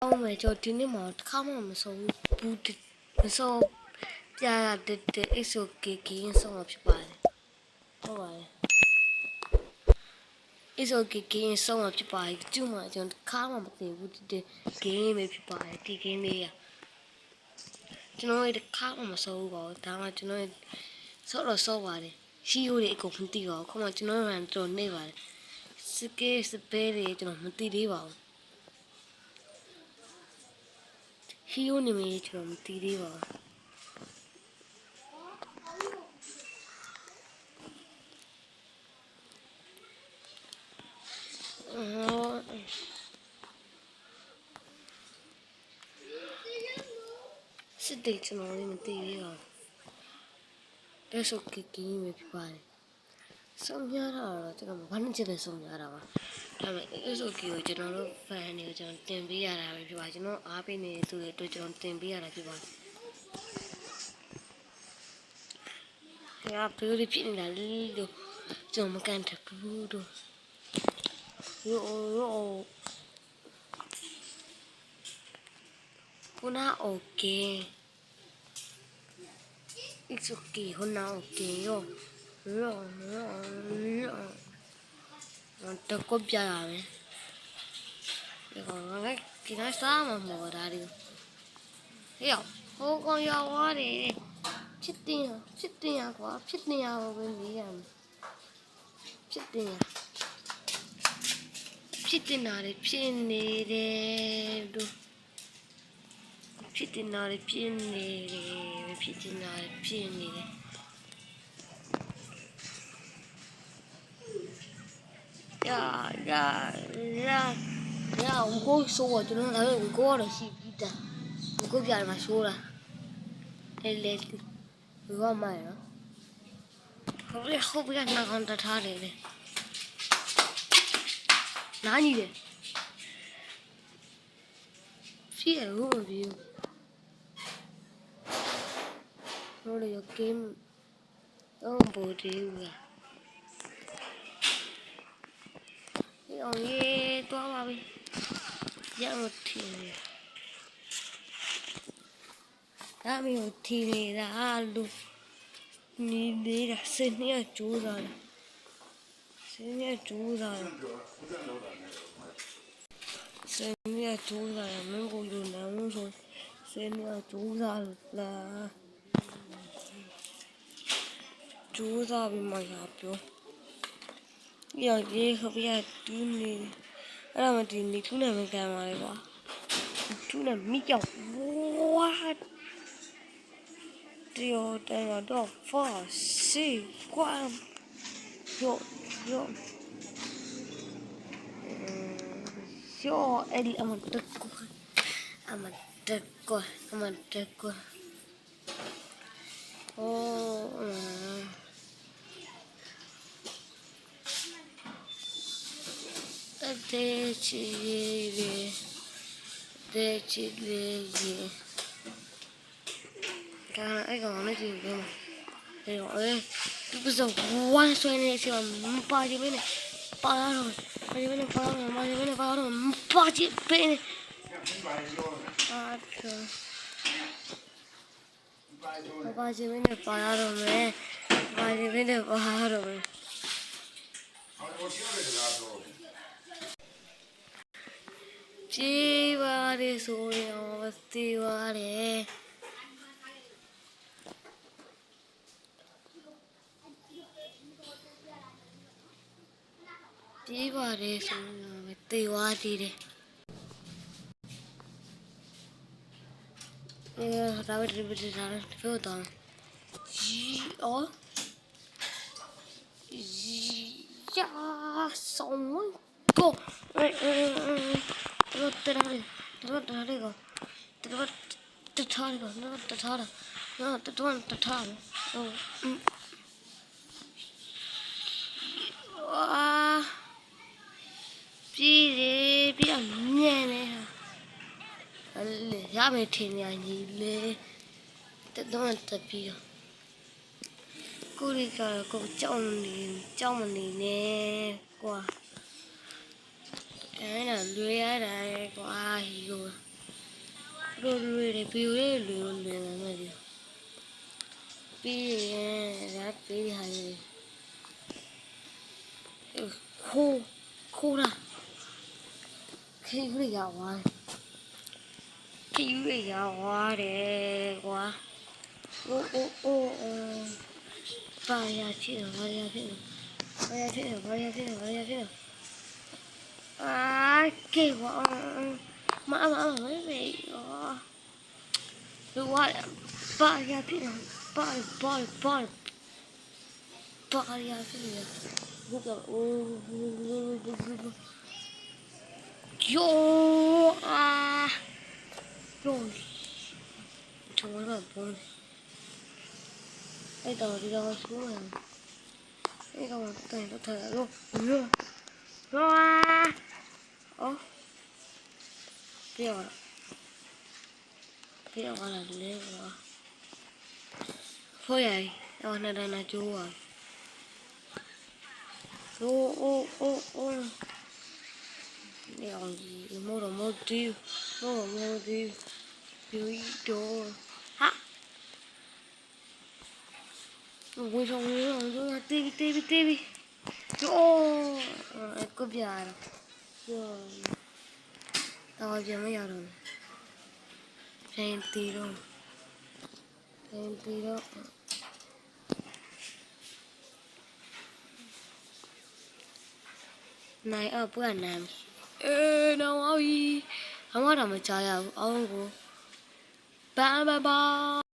မယ်ကျွန်တော်ဒီနေ့မှာတစ်ခါမှမဆုံးဘူးမဆုံးပြရတဲ့ SOK game ဆုံးမှာဖြစ်ပါတယ်ဟုတ်ပါတယ် SOK game ဆုံးမှာဖြစ်ပါတယ်ကျုံမှာကျွန်တော်တစ်ခါမှမသိဘူးဒီ game ပဲဖြစ်ပါတယ်ဒီ game လေးရကျွန်တော်တစ်ခါမှမဆုံးဘူးပါဘူးဒါမှကျွန်တော်ဆော့တော့ဆော့ပါတယ်ရှိရိုးတွေအကုန်မသိပါဘူးခုမှကျွန်တော်ရန်တော်နေပါတယ်စကေးစပယ်တွေကျွန်တော်မသိသေးပါဘူးဟီယိုနေမေးကျွန်တော်မသိသေးပါဘူးစစ်တေးကျွန်တော်လည်းမသိသေးပါဘူးအဲ့ဆိုကကင်းပဲဖြစ်ပါတယ်ဆုံးရတာတော့ကျွန်တော်ဘာနဲ့ချက်ပဲဆုံးရတာပါဒါပေမဲ့အဲ့ဆိုကီကိုကျွန်တော်တို့ fan တွေကိုကျွန်တော်တင်ပေးရတာပဲဖြစ်ပါကျွန်တော်အားပေးနေတဲ့သူတွေအတွက်ကျွန်တော်တင်ပေးရတာဖြစ်ပါတယ်။ဒါပြောရဖြစ်နေတာလေလို့ကျွန်တော်မကန်တဘူးတို့ရောခုနโอเคit's okay ခုနโอเคရောတကုတ်ပြရမယ်ဒီကောင်ကဒီနေ့စားမှာမော်တာဒီဟေ့ဟိုကောင်ရောက်သွားတယ်ဖြစ်တင်ရကွာဖြစ်တင်ရပါပဲနေရမယ်ဖြစ်တင်ရဖြစ်တင်တာတွေဖြစ်နေတယ်တို့ဖြစ်တင်တာတွေဖြစ်နေတယ်ဖြစ်တင်တာတွေဖြစ်နေတယ်呀，我哥说我就能来我哥的戏的，我哥家里面说了，来，我要买了，后边那刚他来的，哪里的？屁我没有，我那个 game 都不对呀。အောင်ရေးသွားပါပြီရအောင်ထီဒါမျိုးထီနေတာလူနေနေတာစနေကျိုးစားတာစနေကျိုးစားမင်းကိုယူနေလို့ဆိုစနေကျိုးစားလာကျိုးစားပြီးမှရပြော要这可不要丢你，俺们丢你丢那没干嘛的吧？丢那没叫哇！只有等到发习惯，哟，哎，俺们这个，哦，得起来，看那个那几个嘛，这不是完全的是八几倍呢，八几倍呢，几万的数量，我几万的。几万的数量，我几万的。那个咱们这不是啥不当？呀，送我个，这哪里？这个，这差这个，这差的，这差的，哇，比较黏的。下面听见你嘞，这怎么这比？姑里个个叫你呢，瓜，哎那累啊来瓜哟。လိုလွယ်တယ်ဗီဒီယိုလေးလွယ်လွယ်မှာမယ်ဒီပြီးရင်ဒါပြီးဟာလေးခိုးတာခေယူရရွာခေယူရရွာတယ်ကွာအိုးဘာရချင်ဘာရချင်အာကေဝါမမေလူဝါဘာရချင်ဘာရချင်ဘုကအိုးယောယောထုံးတော့ပေါ်အဲ့တော့ဒီတော့ဆိုးတယ်အဲ့တော့တိုင်တော့ထားလို့ရောအော်ပြောလာလေကွာဖိုးရိုင်အော်နာနာကျိုးပါအိုးနေအောင်ဒီမော်တီယူတော့ဟာဝေးဆောင်တီဗီကိုပြာတော့ကြမရတော့ဖိန်တီတော့နိုင်အပွားနမ်နော်အမတော့မချရဘူးအောင်ကိုဘာ